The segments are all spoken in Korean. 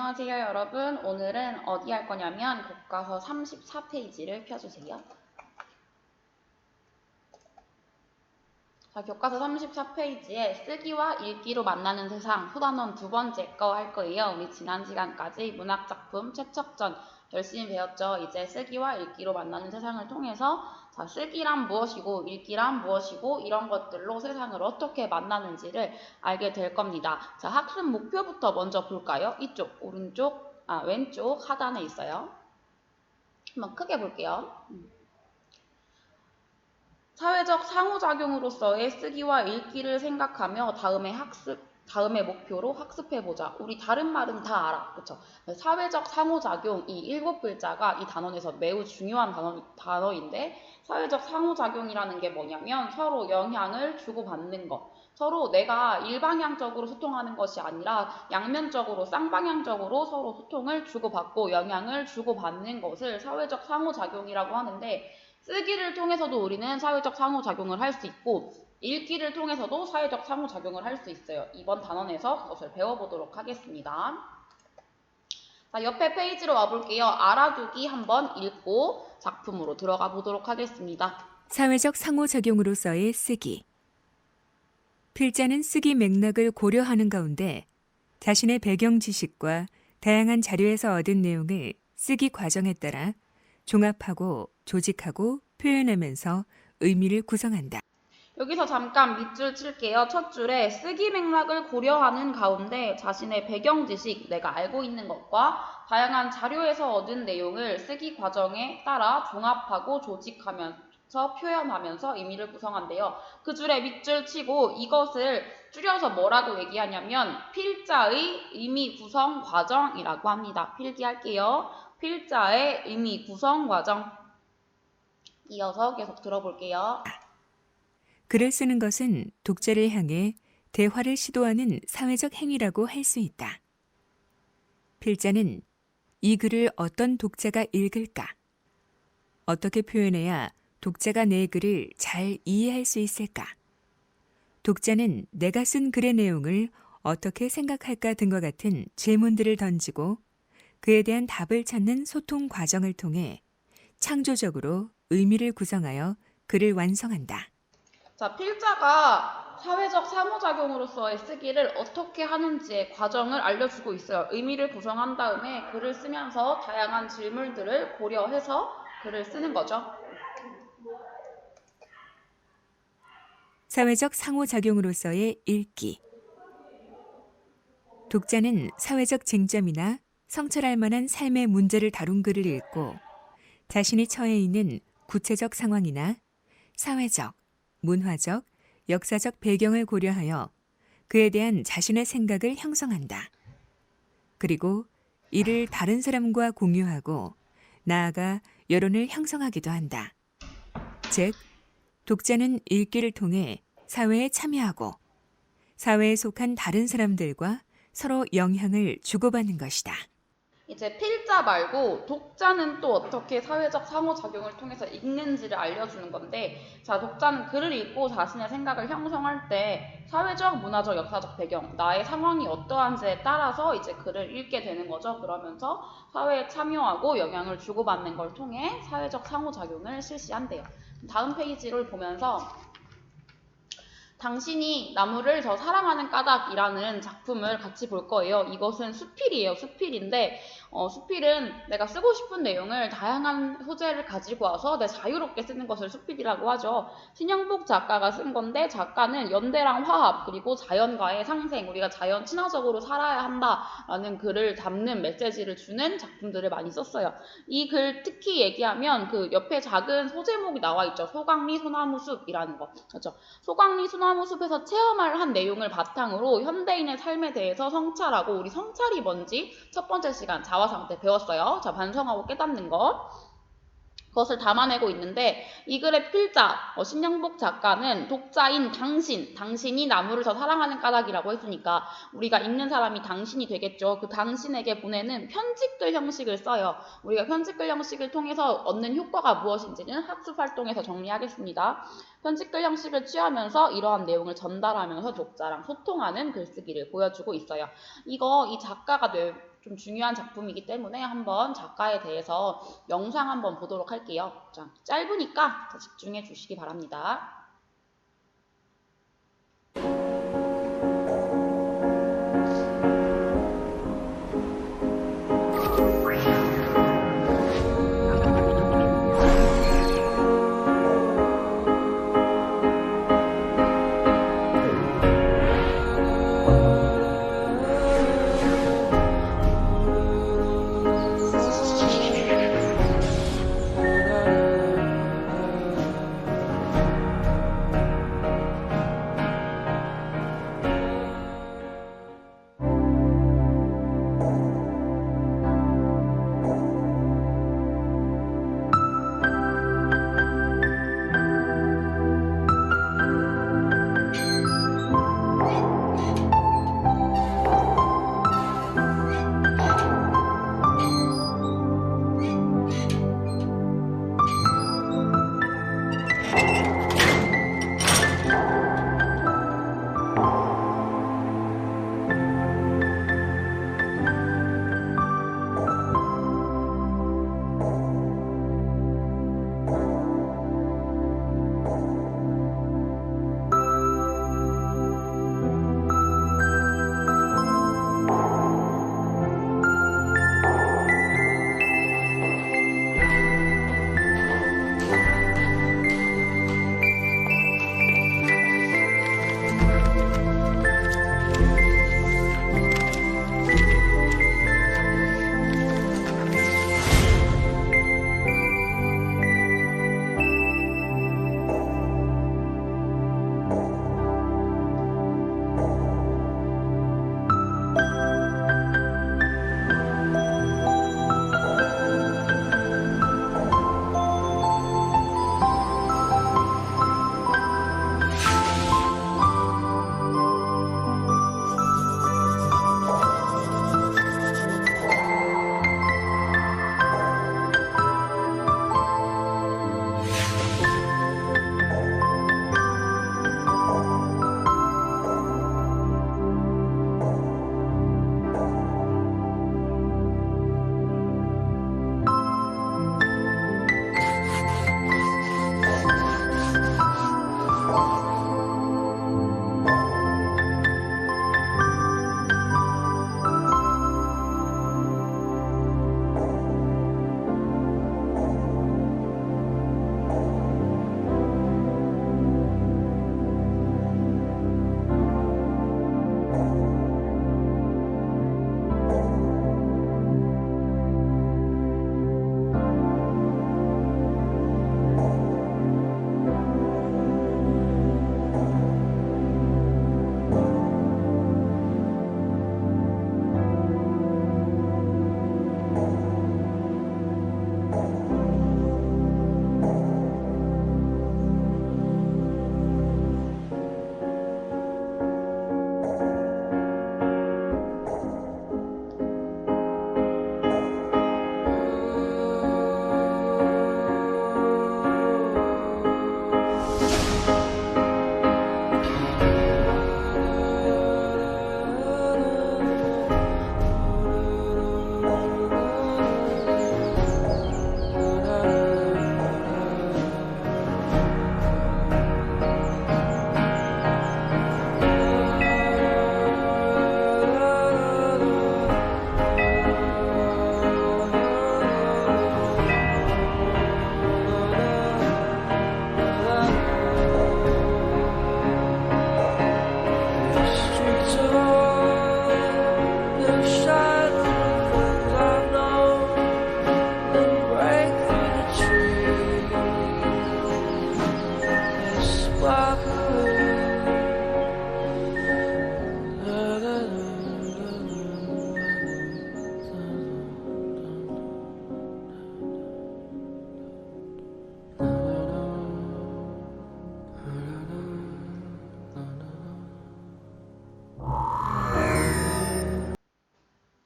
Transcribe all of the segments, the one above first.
안녕하세요 여러분. 오늘은 어디 할 거냐면 교과서 34페이지를 펴주세요. 자, 교과서 34페이지에 쓰기와 읽기로 만나는 세상 후단원 두 번째 거 할 거예요. 우리 지난 시간까지 문학작품 최척전 열심히 배웠죠. 이제 쓰기와 읽기로 만나는 세상을 통해서 자, 쓰기란 무엇이고 읽기란 무엇이고 이런 것들로 세상을 어떻게 만나는지를 알게 될 겁니다. 자, 학습 목표부터 먼저 볼까요? 이쪽 왼쪽 하단에 있어요. 한번 크게 볼게요. 사회적 상호작용으로서의 쓰기와 읽기를 생각하며 다음의 목표로 학습해보자. 우리 다른 말은 다 알아. 그쵸? 사회적 상호작용, 이 7글자가 이 단원에서 매우 중요한 단어인데, 사회적 상호작용이라는 게 뭐냐면 서로 영향을 주고받는 것. 서로 내가 일방향적으로 소통하는 것이 아니라 양면적으로, 쌍방향적으로 서로 소통을 주고받고 영향을 주고받는 것을 사회적 상호작용이라고 하는데, 쓰기를 통해서도 우리는 사회적 상호작용을 할 수 있고 읽기를 통해서도 사회적 상호작용을 할 수 있어요. 이번 단원에서 그것을 배워보도록 하겠습니다. 자, 옆에 페이지로 와볼게요. 알아두기 한번 읽고 작품으로 들어가 보도록 하겠습니다. 사회적 상호작용으로서의 쓰기. 필자는 쓰기 맥락을 고려하는 가운데 자신의 배경 지식과 다양한 자료에서 얻은 내용을 쓰기 과정에 따라 종합하고 조직하고 표현하면서 의미를 구성한다. 여기서 잠깐 밑줄 칠게요. 첫 줄에 쓰기 맥락을 고려하는 가운데 자신의 배경 지식, 내가 알고 있는 것과 다양한 자료에서 얻은 내용을 쓰기 과정에 따라 종합하고 조직하면서 표현하면서 의미를 구성한대요. 그 줄에 밑줄 치고 이것을 줄여서 뭐라고 얘기하냐면 필자의 의미 구성 과정이라고 합니다. 필기할게요. 필자의 의미 구성 과정. 이어서 계속 들어볼게요. 글을 쓰는 것은 독자를 향해 대화를 시도하는 사회적 행위라고 할 수 있다. 필자는 이 글을 어떤 독자가 읽을까? 어떻게 표현해야 독자가 내 글을 잘 이해할 수 있을까? 독자는 내가 쓴 글의 내용을 어떻게 생각할까 등과 같은 질문들을 던지고 그에 대한 답을 찾는 소통 과정을 통해 창조적으로 의미를 구성하여 글을 완성한다. 자, 필자가 사회적 상호작용으로서의 쓰기를 어떻게 하는지의 과정을 알려주고 있어요. 의미를 구성한 다음에 글을 쓰면서 다양한 질문들을 고려해서 글을 쓰는 거죠. 사회적 상호작용으로서의 읽기. 독자는 사회적 쟁점이나 성찰할 만한 삶의 문제를 다룬 글을 읽고 자신이 처해 있는 구체적 상황이나 사회적, 문화적, 역사적 배경을 고려하여 그에 대한 자신의 생각을 형성한다. 그리고 이를 다른 사람과 공유하고 나아가 여론을 형성하기도 한다. 즉, 독자는 읽기를 통해 사회에 참여하고 사회에 속한 다른 사람들과 서로 영향을 주고받는 것이다. 이제 필자 말고 독자는 또 어떻게 사회적 상호작용을 통해서 읽는지를 알려주는 건데, 자, 독자는 글을 읽고 자신의 생각을 형성할 때 사회적, 문화적, 역사적 배경, 나의 상황이 어떠한지에 따라서 이제 글을 읽게 되는 거죠. 그러면서 사회에 참여하고 영향을 주고받는 걸 통해 사회적 상호작용을 실시한대요. 다음 페이지를 보면서 당신이 나무를 더 사랑하는 까닭이라는 작품을 같이 볼 거예요. 이것은 수필이에요. 수필인데 수필은 내가 쓰고 싶은 내용을 다양한 소재를 가지고 와서 내 자유롭게 쓰는 것을 수필이라고 하죠. 신영복 작가가 쓴 건데 작가는 연대랑 화합 그리고 자연과의 상생, 우리가 자연 친화적으로 살아야 한다라는 글을 담는 메시지를 주는 작품들을 많이 썼어요. 이 글 특히 얘기하면 그 옆에 작은 소제목이 나와 있죠. 소강리 소나무숲이라는 거. 그렇죠? 소강리 소나무숲에서 체험을 한 내용을 바탕으로 현대인의 삶에 대해서 성찰하고, 우리 성찰이 뭔지 첫 번째 시간 자화상 때 배웠어요. 자, 반성하고 깨닫는 것. 그것을 담아내고 있는데 이 글의 필자 신영복 작가는 독자인 당신이 나무를 더 사랑하는 까닭이라고 했으니까 우리가 읽는 사람이 당신이 되겠죠. 그 당신에게 보내는 편집글 형식을 써요. 우리가 편집글 형식을 통해서 얻는 효과가 무엇인지는 학습활동에서 정리하겠습니다. 편집글 형식을 취하면서 이러한 내용을 전달하면서 독자랑 소통하는 글쓰기를 보여주고 있어요. 이 작가가 좀 중요한 작품이기 때문에 한번 작가에 대해서 영상 한번 보도록 할게요. 자, 짧으니까 더 집중해 주시기 바랍니다.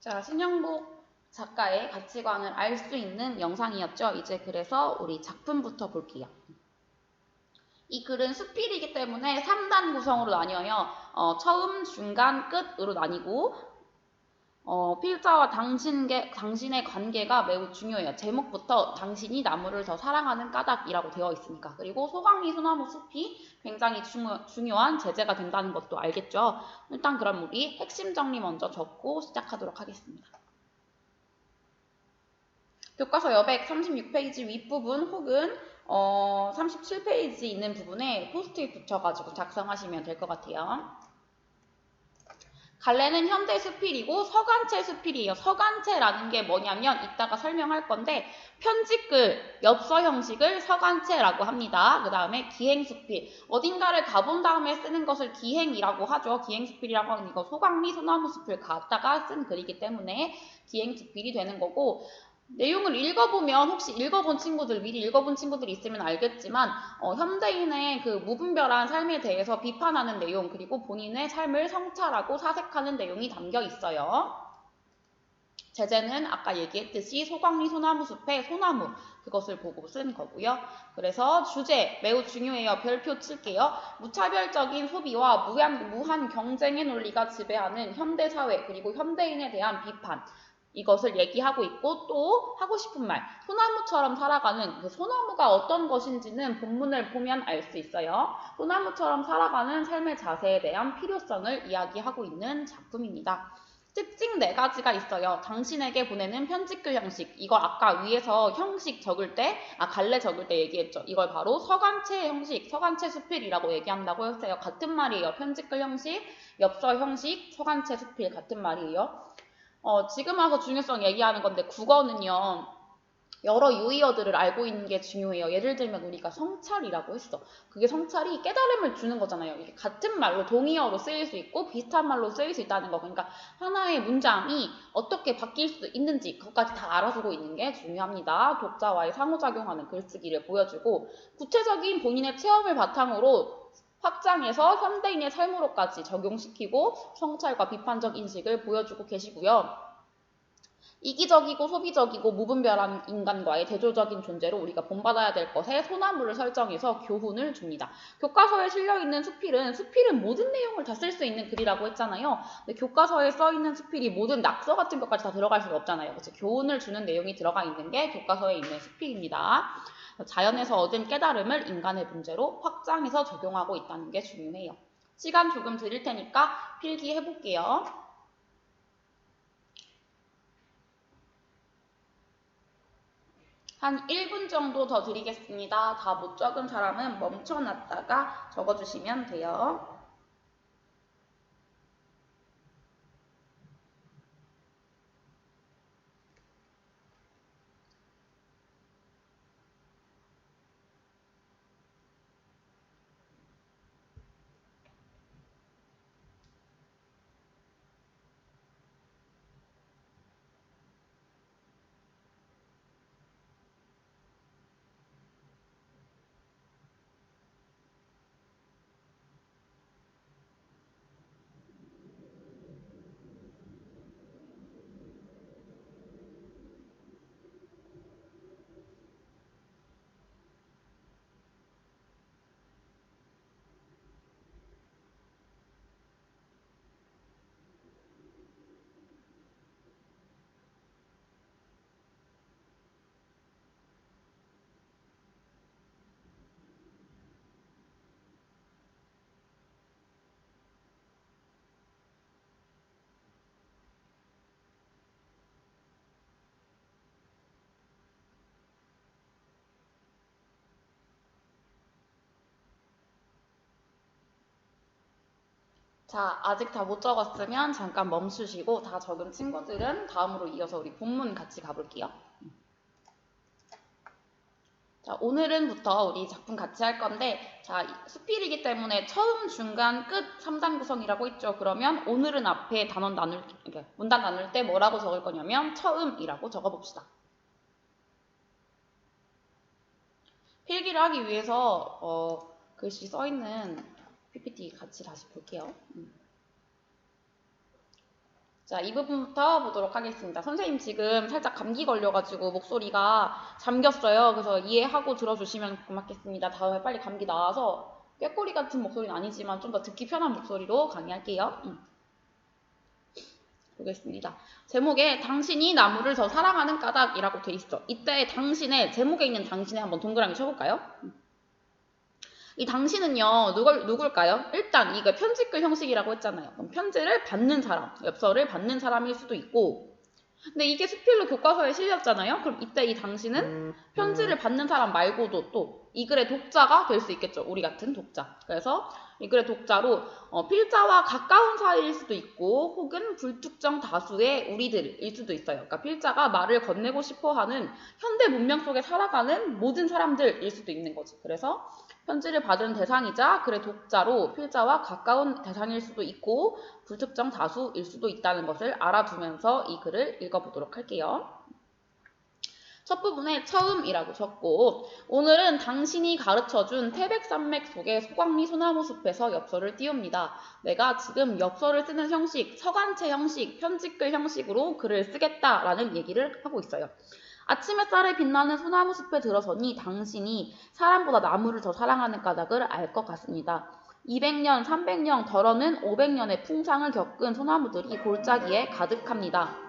자, 신영복 작가의 가치관을 알 수 있는 영상이었죠. 이제 그래서 우리 작품부터 볼게요. 이 글은 수필이기 때문에 3단 구성으로 나뉘어요. 처음, 중간, 끝으로 나뉘고 필자와 당신의 관계가 매우 중요해요. 제목부터 당신이 나무를 더 사랑하는 까닭이라고 되어 있으니까. 그리고 소강리 소나무 숲이 굉장히 중요한 제재가 된다는 것도 알겠죠. 일단 그럼 우리 핵심 정리 먼저 적고 시작하도록 하겠습니다. 교과서 여백 36페이지 윗부분 혹은 37페이지 있는 부분에 포스트잇 붙여가지고 작성하시면 될 것 같아요. 갈래는 현대 수필이고 서간체 수필이에요. 서간체라는 게 뭐냐면 이따가 설명할 건데 편집글, 엽서 형식을 서간체라고 합니다. 그 다음에 기행수필, 어딘가를 가본 다음에 쓰는 것을 기행이라고 하죠. 기행수필이라고 하는 이거 소강리 소나무 숲을 갔다가 쓴 글이기 때문에 기행수필이 되는 거고 내용을 읽어보면 혹시 읽어본 친구들, 미리 읽어본 친구들이 있으면 알겠지만 현대인의 그 무분별한 삶에 대해서 비판하는 내용 그리고 본인의 삶을 성찰하고 사색하는 내용이 담겨 있어요. 제재는 아까 얘기했듯이 소강리 소나무 숲의 소나무 그것을 보고 쓴 거고요. 그래서 주제 매우 중요해요. 별표 칠게요. 무차별적인 소비와 무한 경쟁의 논리가 지배하는 현대사회 그리고 현대인에 대한 비판 이것을 얘기하고 있고 또 하고 싶은 말 소나무처럼 살아가는 그 소나무가 어떤 것인지는 본문을 보면 알 수 있어요. 소나무처럼 살아가는 삶의 자세에 대한 필요성을 이야기하고 있는 작품입니다. 특징 4가지가 있어요. 당신에게 보내는 편집글 형식. 이거 아까 위에서 형식 적을 때, 갈래 적을 때 얘기했죠. 이걸 바로 서간체 형식, 서간체 수필이라고 얘기한다고 했어요. 같은 말이에요. 편집글 형식, 엽서 형식, 서간체 수필 같은 말이에요. 지금 와서 중요성 얘기하는 건데 국어는요. 여러 유의어들을 알고 있는 게 중요해요. 예를 들면 우리가 성찰이라고 했어. 그게 성찰이 깨달음을 주는 거잖아요. 이게 같은 말로 동의어로 쓰일 수 있고 비슷한 말로 쓰일 수 있다는 거. 그러니까 하나의 문장이 어떻게 바뀔 수 있는지 그것까지 다 알아주고 있는 게 중요합니다. 독자와의 상호작용하는 글쓰기를 보여주고 구체적인 본인의 체험을 바탕으로 확장해서 현대인의 삶으로까지 적용시키고 성찰과 비판적 인식을 보여주고 계시고요. 이기적이고 소비적이고 무분별한 인간과의 대조적인 존재로 우리가 본받아야 될 것에 소나무를 설정해서 교훈을 줍니다. 교과서에 실려있는 수필은 모든 내용을 다 쓸 수 있는 글이라고 했잖아요. 근데 교과서에 써있는 수필이 모든 낙서 같은 것까지 다 들어갈 수가 없잖아요. 그래서 교훈을 주는 내용이 들어가 있는 게 교과서에 있는 수필입니다. 자연에서 얻은 깨달음을 인간의 문제로 확장해서 적용하고 있다는 게 중요해요. 시간 조금 드릴 테니까 필기해볼게요. 한 1분 정도 더 드리겠습니다. 다 못 적은 사람은 멈춰놨다가 적어주시면 돼요. 자, 아직 다 못 적었으면 잠깐 멈추시고 다 적은 친구들은 다음으로 이어서 우리 본문 같이 가볼게요. 자, 오늘은부터 우리 작품 같이 할 건데 자, 수필이기 때문에 처음, 중간, 끝 3단 구성이라고 했죠. 그러면 오늘은 앞에 문단 나눌 때 뭐라고 적을 거냐면 처음이라고 적어봅시다. 필기를 하기 위해서 글씨 써있는 PPT 같이 다시 볼게요. 자, 이 부분부터 보도록 하겠습니다. 선생님 지금 살짝 감기 걸려가지고 목소리가 잠겼어요. 그래서 이해하고 들어주시면 고맙겠습니다. 다음에 빨리 감기 나와서 꾀꼬리 같은 목소리는 아니지만 좀 더 듣기 편한 목소리로 강의할게요. 보겠습니다. 제목에 당신이 나무를 더 사랑하는 까닭이라고 돼 있어. 이때 당신의 제목에 있는 당신에 한번 동그라미 쳐볼까요? 이 당신은요, 누굴까요? 일단 이거 편지글 형식이라고 했잖아요. 그럼 편지를 받는 사람, 엽서를 받는 사람일 수도 있고, 근데 이게 수필로 교과서에 실렸잖아요. 그럼 이때 이 당신은 편지를 받는 사람 말고도 또 이 글의 독자가 될 수 있겠죠. 우리 같은 독자. 그래서 이 글의 독자로 필자와 가까운 사이일 수도 있고 혹은 불특정 다수의 우리들일 수도 있어요. 그러니까 필자가 말을 건네고 싶어하는 현대 문명 속에 살아가는 모든 사람들일 수도 있는 거지. 그래서 편지를 받은 대상이자 글의 독자로 필자와 가까운 대상일 수도 있고 불특정 다수일 수도 있다는 것을 알아두면서 이 글을 읽어보도록 할게요. 첫 부분에 처음이라고 적고 오늘은 당신이 가르쳐준 태백산맥 속의 소광리 소나무 숲에서 엽서를 띄웁니다. 내가 지금 엽서를 쓰는 형식, 서간체 형식, 편지글 형식으로 글을 쓰겠다라는 얘기를 하고 있어요. 아침 햇살에 빛나는 소나무 숲에 들어서니 당신이 사람보다 나무를 더 사랑하는 까닭을 알 것 같습니다. 200년, 300년, 덜어는 500년의 풍상을 겪은 소나무들이 골짜기에 가득합니다.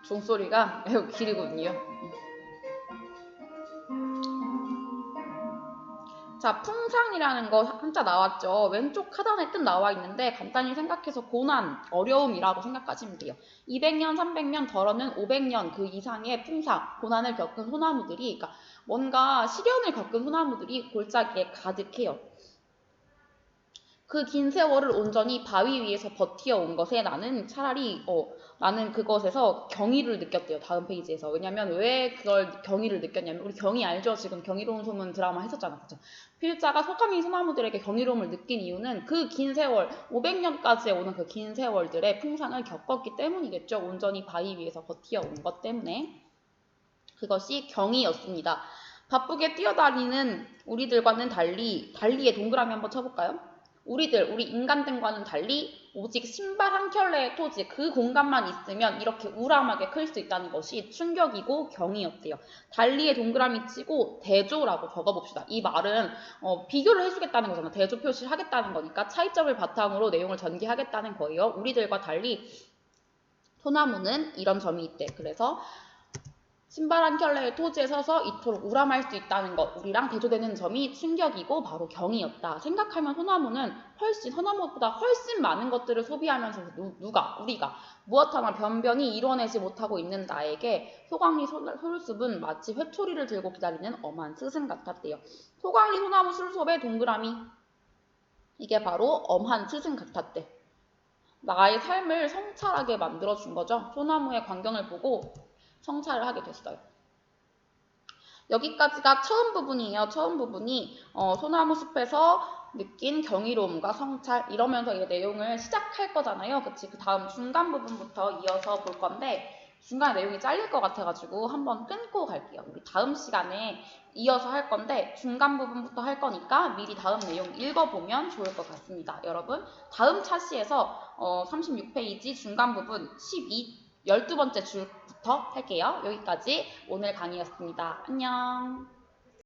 종소리가 매우 길거든요. 자, 풍상이라는 거 한자 나왔죠. 왼쪽 하단에 뜻 나와 있는데 간단히 생각해서 고난, 어려움이라고 생각하시면 돼요. 200년, 300년, 덜어는 500년 그 이상의 풍상, 고난을 겪은 소나무들이, 그러니까 뭔가 시련을 겪은 소나무들이 골짜기에 가득해요. 그 긴 세월을 온전히 바위 위에서 버티어온 것에 나는 차라리 나는 그것에서 경이를 느꼈대요. 다음 페이지에서. 왜냐면 왜 그걸 경이를 느꼈냐면 우리 경이 알죠? 지금 경이로운 소문 드라마 했었잖아. 그죠? 필자가 소강이 소나무들에게 경이로움을 느낀 이유는 그 긴 세월, 500년까지 오는 그 긴 세월들의 풍상을 겪었기 때문이겠죠. 온전히 바위 위에서 버티어온 것 때문에. 그것이 경이였습니다. 바쁘게 뛰어다니는 우리들과는 달리의 동그라미 한번 쳐볼까요? 우리 인간들과는 달리 오직 신발 한 켤레의 토지, 그 공간만 있으면 이렇게 우람하게 클 수 있다는 것이 충격이고 경이었대요. 달리의 동그라미 치고 대조라고 적어봅시다. 이 말은 비교를 해주겠다는 거잖아. 대조 표시를 하겠다는 거니까 차이점을 바탕으로 내용을 전개하겠다는 거예요. 우리들과 달리 소나무는 이런 점이 있대. 그래서 신발 한 켤레의 토지에 서서 이토록 우람할 수 있다는 것, 우리랑 대조되는 점이 충격이고 바로 경이었다. 생각하면 소나무보다 훨씬 많은 것들을 소비하면서 우리가 무엇 하나 변변히 이뤄내지 못하고 있는 나에게 소광리 솔숲은 마치 회초리를 들고 기다리는 엄한 스승 같았대요. 소광리 소나무 솔숲의 동그라미, 이게 바로 엄한 스승 같았대. 나의 삶을 성찰하게 만들어준 거죠. 소나무의 광경을 보고 성찰을 하게 됐어요. 여기까지가 처음 부분이에요. 처음 부분이 소나무 숲에서 느낀 경이로움과 성찰 이러면서 이 내용을 시작할 거잖아요. 그치? 그 다음 중간 부분부터 이어서 볼 건데 중간에 내용이 잘릴 것 같아가지고 한번 끊고 갈게요. 우리 다음 시간에 이어서 할 건데 중간 부분부터 할 거니까 미리 다음 내용 읽어보면 좋을 것 같습니다. 여러분 다음 차시에서 36페이지 중간 부분 12번째 줄부터 할게요. 여기까지 오늘 강의였습니다. 안녕.